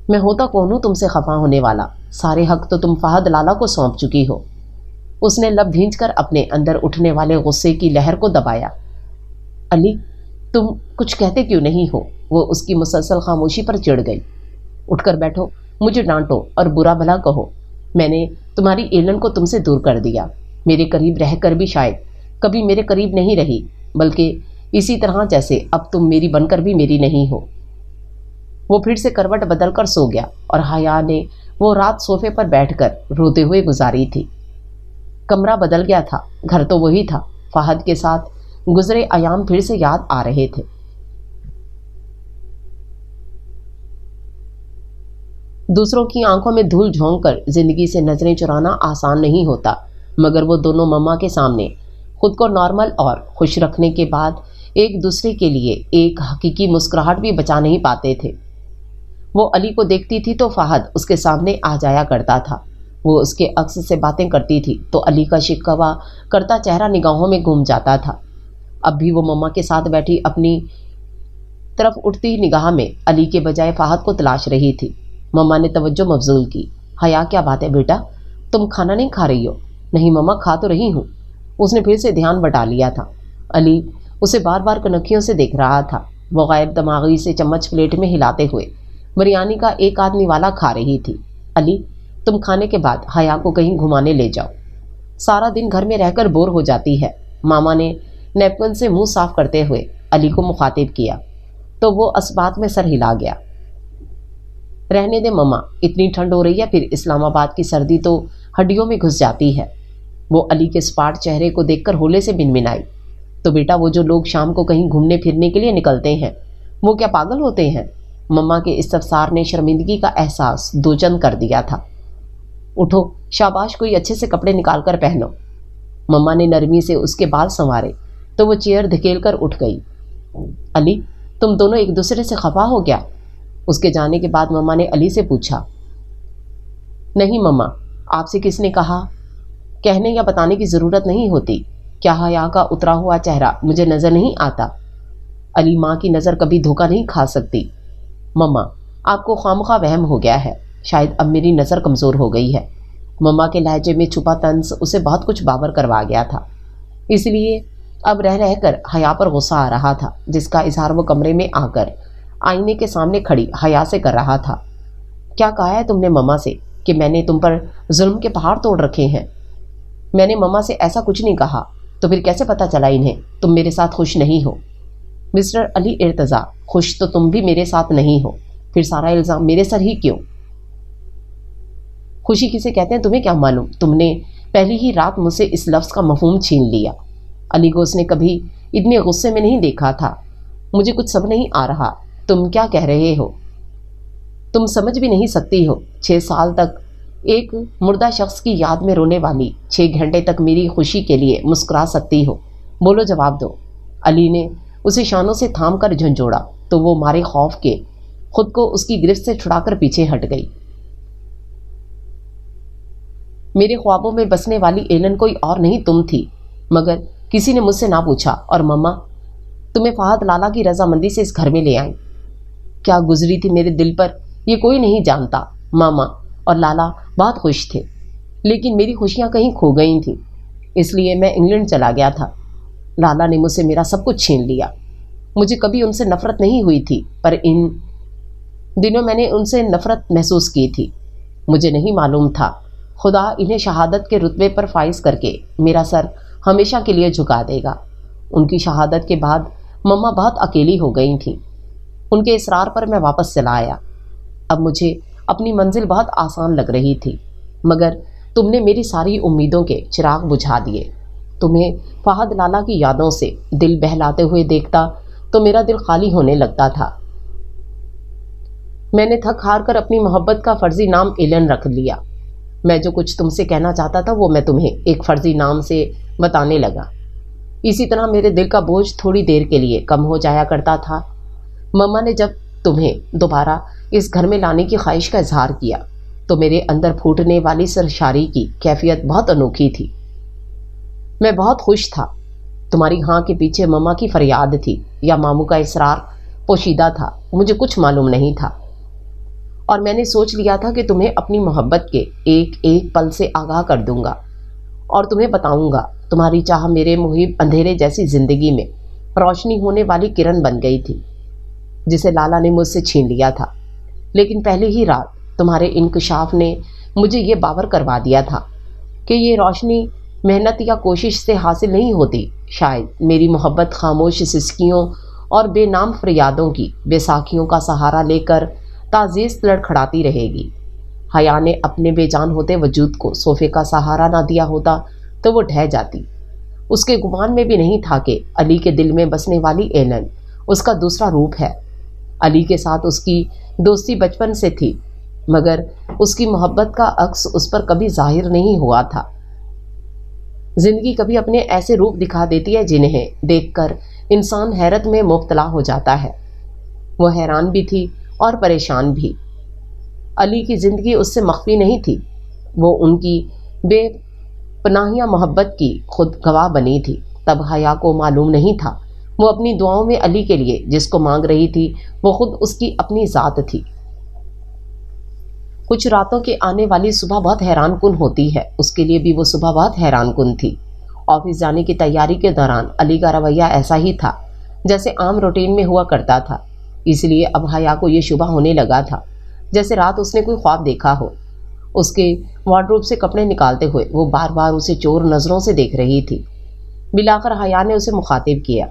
میں ہوتا کون ہوں تم سے خفا ہونے والا؟ سارے حق تو تم فہد لالا کو سونپ چکی ہو۔ اس نے لب بھینچ کر اپنے اندر اٹھنے والے غصے کی لہر کو دبایا۔ علی، تم کچھ کہتے کیوں نہیں ہو؟ وہ اس کی مسلسل خاموشی پر چڑ گئی۔ اٹھ کر بیٹھو، مجھے ڈانٹو اور برا بھلا کہو، میں نے تمہاری ایلن کو تم سے دور کر دیا۔ میرے قریب رہ کر بھی شاید کبھی میرے قریب نہیں رہی، بلکہ اسی طرح جیسے اب تم میری بن کر بھی میری نہیں ہو۔ وہ پھر سے کروٹ بدل کر سو گیا اور حیا نے وہ رات صوفے پر بیٹھ کر روتے ہوئے گزاری تھی۔ کمرہ بدل گیا تھا، گھر تو وہی تھا۔ فہد کے ساتھ گزرے ایام پھر سے یاد آ رہے تھے۔ دوسروں کی آنکھوں میں دھول جھونک کر زندگی سے نظریں چرانا آسان نہیں ہوتا، مگر وہ دونوں مما کے سامنے خود کو نارمل اور خوش رکھنے کے بعد ایک دوسرے کے لیے ایک حقیقی مسکراہٹ بھی بچا نہیں پاتے تھے۔ وہ علی کو دیکھتی تھی تو فہد اس کے سامنے آ جایا کرتا تھا۔ وہ اس کے عکس سے باتیں کرتی تھی تو علی کا شکوہ کرتا چہرہ نگاہوں میں گم جاتا تھا۔ اب بھی وہ مما کے ساتھ بیٹھی اپنی طرف اٹھتی نگاہ میں علی کے بجائے فہد کو تلاش رہی تھی۔ مما نے توجہ مبذول کی۔ حیا، کیا بات ہے بیٹا، تم کھانا نہیں کھا رہی ہو؟ نہیں مما، کھا تو رہی ہوں۔ اس نے پھر سے دھیان بٹا لیا تھا۔ علی اسے بار بار کنکھیوں سے دیکھ رہا تھا۔ وہ غائب دماغی سے چمچ پلیٹ میں ہلاتے ہوئے بریانی کا ایک آدمی والا کھا رہی تھی۔ علی، تم کھانے کے بعد حیا کو کہیں گھمانے لے جاؤ، سارا دن گھر میں رہ کر بور ہو جاتی ہے۔ ماما نے نیپکن سے منہ صاف کرتے ہوئے علی کو مخاطب کیا تو وہ اسبات میں سر ہلا گیا۔ رہنے دے مما، اتنی ٹھنڈ ہو رہی ہے، پھر اسلام آباد کی سردی تو ہڈیوں میں گھس جاتی ہے۔ وہ علی کے سپاٹ چہرے کو دیکھ کر ہولے سے بنبنائی۔ تو بیٹا، وہ جو لوگ شام کو کہیں گھومنے پھرنے کے لیے نکلتے ہیں وہ کیا پاگل ہوتے ہیں؟ مما کے استفسار نے شرمندگی کا احساس دوچند کر دیا تھا۔ اٹھو، شاباش، کوئی اچھے سے کپڑے نکال کر پہنو۔ مما نے نرمی سے اس کے بال سنوارے تو وہ چیئر دھکیل کر اٹھ گئی۔ علی، تم دونوں ایک دوسرے سے خفا ہو گیا؟ اس کے جانے کے بعد مما نے علی سے پوچھا۔ نہیں مما، آپ سے کس نے کہا؟ کہنے یا بتانے کی ضرورت نہیں ہوتی۔ کیا حیا کا اترا ہوا چہرہ مجھے نظر نہیں آتا؟ علی، ماں کی نظر کبھی دھوکہ نہیں کھا سکتی۔ مما، آپ کو خوامخواہ وہم ہو گیا ہے، شاید اب میری نظر کمزور ہو گئی ہے۔ مما کے لہجے میں چھپا طنز اسے بہت کچھ باور کروا گیا تھا، اس لیے اب رہ رہ کر حیا پر غصہ آ رہا تھا، جس کا اظہار وہ کمرے میں آ کر آئینے کے سامنے کھڑی حیا سے کر رہا تھا۔ کیا کہا ہے تم نے مما سے کہ میں نے تم پر ظلم کے پہاڑ توڑ رکھے ہیں؟ میں نے مما سے ایسا کچھ نہیں کہا، تو پھر کیسے پتا چلا انہیں تم میرے ساتھ خوش نہیں ہو؟ مسٹر علی ارتضیٰ، خوش تو تم بھی میرے ساتھ نہیں ہو، پھر سارا الزام میرے سر ہی کیوں؟ خوشی کسے کہتے ہیں تمہیں کیا معلوم؟ تم نے پہلی ہی رات مجھ سے اس لفظ کا مفہوم چھین لیا۔ علی کو اس نے کبھی اتنے غصے میں نہیں دیکھا تھا۔ مجھے کچھ سمجھ نہیں آ رہا، تم کیا کہہ رہے ہو؟ تم سمجھ بھی نہیں سکتی ہو، 6 سال تک ایک مردہ شخص کی یاد میں رونے والی 6 گھنٹے تک میری خوشی کے لیے مسکرا سکتی ہو؟ بولو، جواب دو۔ علی نے اسے شانوں سے تھام کر جھنجھوڑا تو وہ مارے خوف کے خود کو اس کی گرفت سے چھڑا کر پیچھے ہٹ گئی۔ میرے خوابوں میں بسنے والی ایلن کوئی اور نہیں تم تھی، مگر کسی نے مجھ سے نہ پوچھا، اور مما تمہیں فہد لالا کی رضامندی سے اس گھر میں لے آئیں۔ کیا گزری تھی میرے دل پر یہ کوئی نہیں جانتا۔ ماما اور لالا بہت خوش تھے، لیکن میری خوشیاں کہیں کھو گئی تھیں، اس لیے میں انگلینڈ چلا گیا تھا۔ لالا نے مجھ سے میرا سب کچھ چھین لیا۔ مجھے کبھی ان سے نفرت نہیں ہوئی تھی، پر ان دنوں میں نے ان سے نفرت محسوس کی تھی۔ مجھے نہیں معلوم تھا خدا انہیں شہادت کے رتبے پر فائز کر کے میرا سر ہمیشہ کے لیے جھکا دے گا۔ ان کی شہادت کے بعد مما بہت اکیلی ہو گئی تھیں۔ ان کے اصرار پر میں واپس چلا آیا۔ اب مجھے اپنی منزل بہت آسان لگ رہی تھی، مگر تم نے میری ساری امیدوں کے چراغ بجھا دیے۔ تمہیں فہد لالا کی یادوں سے دل بہلاتے ہوئے دیکھتا تو میرا دل خالی ہونے لگتا تھا۔ میں نے تھک ہار کر اپنی محبت کا فرضی نام ایلن رکھ لیا۔ میں جو کچھ تم سے کہنا چاہتا تھا وہ میں تمہیں ایک فرضی نام سے بتانے لگا۔ اسی طرح میرے دل کا بوجھ تھوڑی دیر کے لیے کم ہو جایا کرتا تھا۔ مما نے جب تمہیں دوبارہ اس گھر میں لانے کی خواہش کا اظہار کیا تو میرے اندر پھوٹنے والی سرشاری کی کیفیت بہت انوکھی تھی۔ میں بہت خوش تھا۔ تمہاری ہاں کے پیچھے مما کی فریاد تھی یا ماموں کا اصرار پوشیدہ تھا، مجھے کچھ معلوم نہیں تھا، اور میں نے سوچ لیا تھا کہ تمہیں اپنی محبت کے ایک ایک پل سے آگاہ کر دوں گا اور تمہیں بتاؤں گا۔ تمہاری چاہ میرے محیب اندھیرے جیسی زندگی میں روشنی ہونے والی کرن بن گئی تھی جسے لالا نے مجھ سے چھین لیا تھا، لیکن پہلے ہی رات تمہارے انکشاف نے مجھے یہ باور کروا دیا تھا کہ یہ روشنی محنت یا کوشش سے حاصل نہیں ہوتی۔ شاید میری محبت خاموش سسکیوں اور بے نام فریادوں کی بیساکھیوں کا سہارا لے کر تعزیز لڑکھڑاتی رہے گی۔ حیا نے اپنے بے جان ہوتے وجود کو صوفے کا سہارا نہ دیا ہوتا تو وہ ڈھہ جاتی۔ اس کے گمان میں بھی نہیں تھا کہ علی کے دل میں بسنے والی ایلن اس کا دوسرا روپ ہے۔ علی کے ساتھ اس کی دوستی بچپن سے تھی، مگر اس کی محبت کا عکس اس پر کبھی ظاہر نہیں ہوا تھا۔ زندگی کبھی اپنے ایسے روپ دکھا دیتی ہے جنہیں دیکھ کر انسان حیرت میں مبتلا ہو جاتا ہے۔ وہ حیران بھی تھی اور پریشان بھی۔ علی کی زندگی اس سے مخفی نہیں تھی، وہ ان کی بے پناہیہ محبت کی خود گواہ بنی تھی۔ تب حیا کو معلوم نہیں تھا وہ اپنی دعاؤں میں علی کے لیے جس کو مانگ رہی تھی وہ خود اس کی اپنی ذات تھی۔ کچھ راتوں کے آنے والی صبح بہت حیران کن ہوتی ہے، اس کے لیے بھی وہ صبح بہت حیران کن تھی۔ آفس جانے کی تیاری کے دوران علی کا رویہ ایسا ہی تھا جیسے عام روٹین میں ہوا کرتا تھا، اس لیے اب حیا کو یہ شبہ ہونے لگا تھا جیسے رات اس نے کوئی خواب دیکھا ہو۔ اس کے وارڈروب سے کپڑے نکالتے ہوئے وہ بار بار اسے چور نظروں سے دیکھ رہی تھی۔ بلاخر حیا نے اسے مخاطب کیا،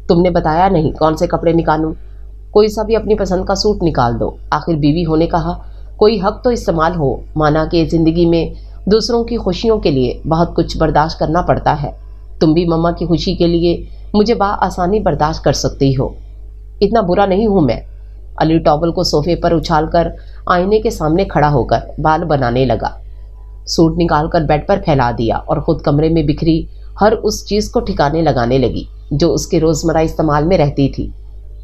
تم نے بتایا نہیں کون سے کپڑے نکالوں؟ کوئی سا بھی اپنی پسند کا سوٹ نکال دو، آخر بیوی ہونے کہا کوئی حق تو استعمال ہو، مانا کہ زندگی میں دوسروں کی خوشیوں کے لیے بہت کچھ برداشت کرنا پڑتا ہے۔ تم بھی مما کی خوشی کے لیے مجھے بآسانی برداشت کر سکتی ہو، اتنا برا نہیں ہوں میں۔ علی ٹاول کو صوفے پر اچھال کر آئینے کے سامنے کھڑا ہو کر بال بنانے لگا۔ سوٹ نکال کر بیڈ پر پھیلا دیا اور خود کمرے میں بکھری ہر اس چیز کو ٹھکانے لگانے لگی جو اس کے روزمرہ استعمال میں رہتی تھی۔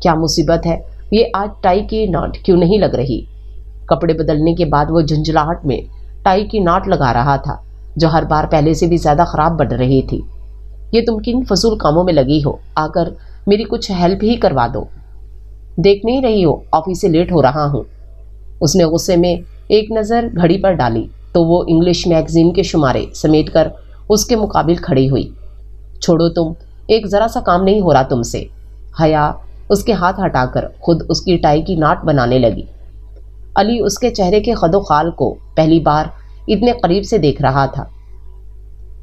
کیا مصیبت ہے، یہ آج ٹائی کی ناٹ کیوں نہیں لگ رہی؟ کپڑے بدلنے کے بعد وہ جھنجھلاہٹ میں ٹائی کی ناٹ لگا رہا تھا جو ہر بار پہلے سے بھی زیادہ خراب بن رہی تھی۔ یہ تم کن فضول کاموں میں لگی ہو؟ آ کر میری کچھ ہیلپ ہی کروا دو۔ دیکھ نہیں رہی ہو آفس سے لیٹ ہو رہا ہوں؟ اس نے غصے میں ایک نظر گھڑی پر ڈالی تو وہ انگلش میگزین کے شمارے سمیٹ کر اس کے مقابل کھڑی ہوئی۔ چھوڑو تم، ایک ذرا سا کام نہیں ہو رہا تم سے۔ حیا اس کے ہاتھ ہٹا کر خود اس کی ٹائی کی ناٹ بنانے لگی۔ علی اس کے چہرے کے خد و خال کو پہلی بار اتنے قریب سے دیکھ رہا تھا۔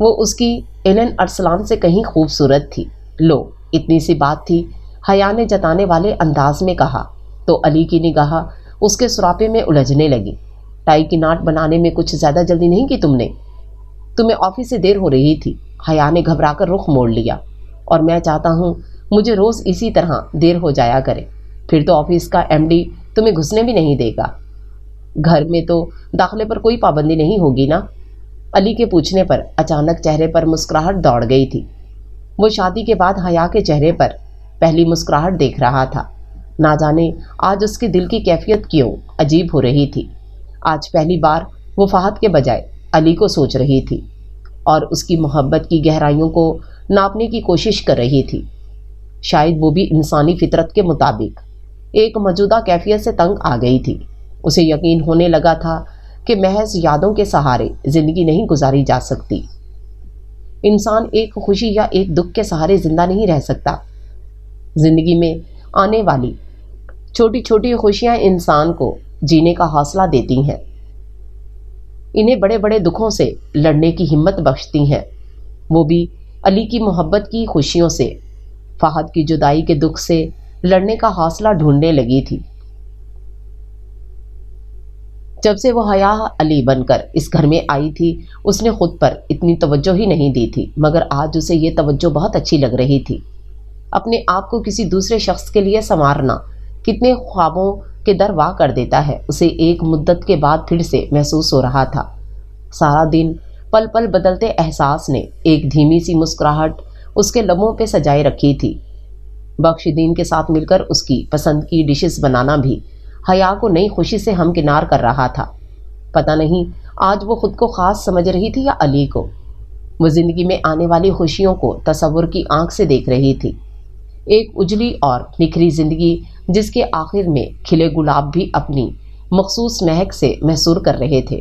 وہ اس کی ایلن ارسلان سے کہیں خوبصورت تھی۔ لو، اتنی سی بات تھی، حیا نے جتانے والے انداز میں کہا تو علی کی نگاہ اس کے سراپے میں الجھنے لگی۔ ٹائی کی ناٹ بنانے میں کچھ زیادہ جلدی نہیں کی تم نے؟ تمہیں آفس سے دیر ہو رہی تھی۔ حیا نے گھبرا کر رخ موڑ لیا، اور میں چاہتا ہوں مجھے روز اسی طرح دیر ہو جایا کرے، پھر تو آفس کا ایم ڈی تمہیں گھسنے بھی نہیں دے گا۔ گھر میں تو داخلے پر کوئی پابندی نہیں ہوگی نا؟ علی کے پوچھنے پر اچانک چہرے پر مسکراہٹ دوڑ گئی تھی۔ وہ شادی کے بعد حیا کے چہرے پر پہلی مسکراہٹ دیکھ رہا تھا۔ نہ جانے آج اس کے دل کی کیفیت کیوں عجیب ہو رہی تھی۔ آج پہلی بار وہ فہد کے بجائے علی کو سوچ رہی تھی اور اس کی محبت کی گہرائیوں کو ناپنے کی کوشش کر رہی تھی۔ شاید وہ بھی انسانی فطرت کے مطابق ایک موجودہ کیفیت سے تنگ آ گئی تھی۔ اسے یقین ہونے لگا تھا کہ محض یادوں کے سہارے زندگی نہیں گزاری جا سکتی۔ انسان ایک خوشی یا ایک دکھ کے سہارے زندہ نہیں رہ سکتا۔ زندگی میں آنے والی چھوٹی چھوٹی خوشیاں انسان کو جینے کا حوصلہ دیتی ہیں، انہیں بڑے بڑے دکھوں سے لڑنے کی ہمت بخشتی ہیں۔ وہ بھی علی کی محبت کی خوشیوں سے، فہد کی جدائی کے دکھ سے لڑنے کا حوصلہ ڈھونڈنے لگی تھی۔ جب سے وہ حیا علی بن کر اس گھر میں آئی تھی اس نے خود پر اتنی توجہ ہی نہیں دی تھی، مگر آج اسے یہ توجہ بہت اچھی لگ رہی تھی۔ اپنے آپ کو کسی دوسرے شخص کے لیے سنوارنا کتنے خوابوں کے در واہ کر دیتا ہے، اسے ایک مدت کے بعد پھر سے محسوس ہو رہا تھا۔ سارا دن پل پل بدلتے احساس نے ایک دھیمی سی مسکراہٹ اس کے لبوں پہ سجائے رکھی تھی۔ بخشدین کے ساتھ مل کر اس کی پسند کی ڈشز بنانا بھی حیا کو نئی خوشی سے ہمکنار کر رہا تھا۔ پتہ نہیں آج وہ خود کو خاص سمجھ رہی تھی یا علی کو۔ وہ زندگی میں آنے والی خوشیوں کو تصور کی آنکھ سے دیکھ رہی تھی، ایک اجلی اور نکھری زندگی جس کے آخر میں کھلے گلاب بھی اپنی مخصوص مہک سے محصور کر رہے تھے۔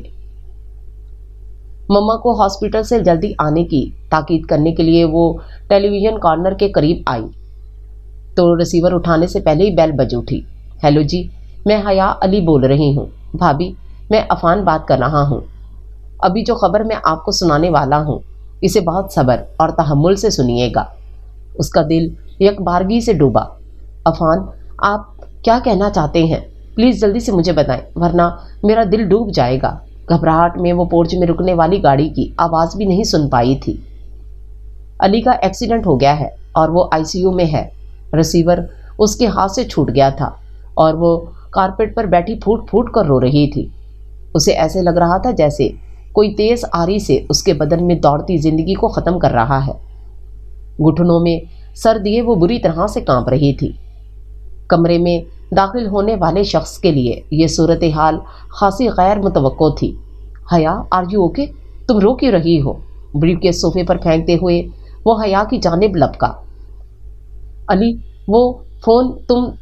مما کو ہاسپٹل سے جلدی آنے کی تاکید کرنے کے لیے وہ ٹیلی ویژن کارنر کے قریب آئی تو ریسیور اٹھانے سے پہلے ہی بیل بج اٹھی۔ ہیلو جی، میں حیا علی بول رہی ہوں۔ بھابھی، میں عفان بات کر رہا ہوں۔ ابھی جو خبر میں آپ کو سنانے والا ہوں اسے بہت صبر اور تحمل سے سنیے گا۔ اس کا دل یک بارگی سے ڈوبا۔ عفان، آپ کیا کہنا چاہتے ہیں؟ پلیز جلدی سے مجھے بتائیں ورنہ میرا دل ڈوب جائے گا۔ گھبراہٹ میں وہ پورچ میں رکنے والی گاڑی کی آواز بھی نہیں سن پائی تھی۔ علی کا ایکسیڈنٹ ہو گیا ہے اور وہ آئی سی یو میں ہے۔ ریسیور اس کے ہاتھ سے چھوٹ گیا تھا اور وہ کارپیٹ پر بیٹھی پھوٹ پھوٹ کر رو رہی تھی۔ اسے ایسے لگ رہا تھا جیسے کوئی تیز آری سے اس کے بدن میں دوڑتی زندگی کو ختم کر رہا ہے۔ گھٹنوں میں سر دیے وہ بری طرح سے کانپ رہی تھی۔ کمرے میں داخل ہونے والے شخص کے لیے یہ صورتحال خاصی غیر متوقع تھی۔ حیا، آر یو اوکے؟ تم رو کیوں رہی ہو؟ بریف کیس صوفے پر پھینکتے ہوئے وہ حیا کی جانب لپکا۔ علی، وہ فون،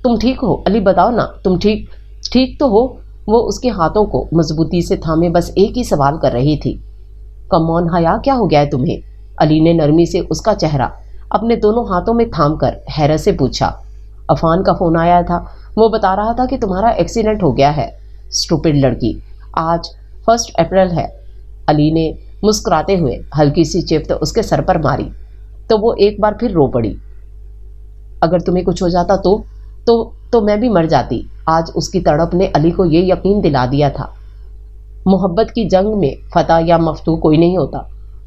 تم ٹھیک ہو؟ علی بتاؤ نا، تم ٹھیک تو ہو؟ وہ اس کے ہاتھوں کو مضبوطی سے تھامے بس ایک ہی سوال کر رہی تھی۔ کم آن حیا، کیا ہو گیا ہے تمہیں؟ علی نے نرمی سے اس کا چہرہ اپنے دونوں ہاتھوں میں تھام کر حیرت سے پوچھا۔ عفان کا فون آیا تھا، وہ بتا رہا تھا کہ تمہارا ایکسیڈنٹ ہو گیا ہے۔ اسٹوپڈ لڑکی، آج 1 اپریل ہے۔ علی نے مسکراتے ہوئے ہلکی سی چفت اس کے سر پر ماری تو وہ ایک بار پھر رو پڑی۔ اگر تمہیں کچھ ہو جاتا تو میں بھی مر جاتی۔ آج اس کی تڑپ نے علی کو یہ یقین دلا دیا تھا، محبت کی جنگ میں فتح یا مفتوح کوئی نہیں ہوتا،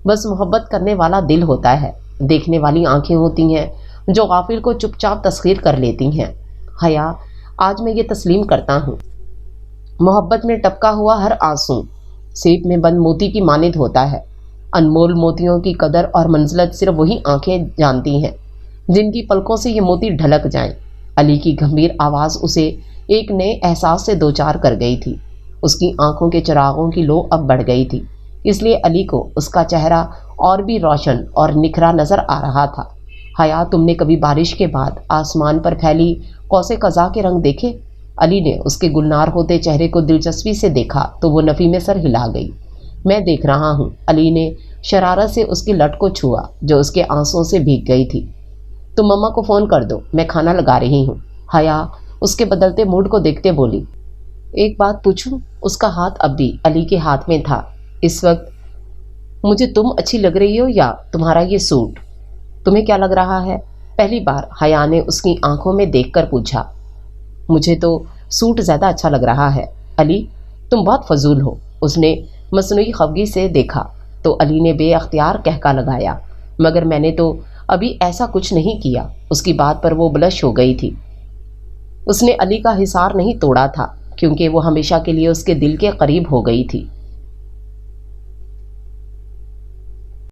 بس محبت کرنے والا دل ہوتا ہے، دیکھنے والی آنکھیں ہوتی ہیں جو غافل کو چپ چاپ تسخیر کر لیتی ہیں۔ حیا، آج میں یہ تسلیم کرتا ہوں، محبت میں ٹپکا ہوا ہر آنسو سیپ میں بند موتی کی مانند ہوتا ہے۔ انمول موتیوں کی قدر اور منزلت صرف وہی آنکھیں جانتی ہیں جن کی پلکوں سے یہ موتی ڈھلک جائیں۔ علی کی گھمبیر آواز اسے ایک نئے احساس سے دوچار کر گئی تھی۔ اس کی آنکھوں کے چراغوں کی لو اب بڑھ گئی تھی، اس لیے علی کو اس کا چہرہ اور بھی روشن اور نکھرا نظر آ رہا تھا۔ حیا، تم نے کبھی بارش کے بعد آسمان پر پھیلی قوس قزح کے رنگ دیکھے؟ علی نے اس کے گلنار ہوتے چہرے کو دلچسپی سے دیکھا تو وہ نفی میں سر ہلا گئی۔ میں دیکھ رہا ہوں۔ علی نے شرارت سے اس کی لٹ کو چھوا جو اس کے آنسوں سے بھیگ گئی تھی۔ تم مما کو فون کر دو، میں کھانا لگا رہی ہوں۔ حیا اس کے بدلتے موڈ کو دیکھتے بولی۔ ایک بات پوچھوں؟ اس کا ہاتھ اب بھی علی کے ہاتھ میں تھا۔ اس وقت مجھے تم اچھی لگ رہی ہو یا تمہارا یہ سوٹ؟ تمہیں کیا لگ رہا ہے؟ پہلی بار حیا نے اس کی آنکھوں میں دیکھ کر پوچھا۔ مجھے تو سوٹ زیادہ اچھا لگ رہا ہے۔ علی، تم بہت فضول ہو۔ اس نے مصنوعی خفگی سے دیکھا تو علی نے بے اختیار کہکا لگایا، مگر میں نے تو ابھی ایسا کچھ نہیں کیا۔ اس کی بات پر وہ بلش ہو گئی تھی۔ اس نے علی کا حصار نہیں توڑا تھا کیونکہ وہ ہمیشہ کے لیے اس کے دل کے قریب ہو گئی تھی۔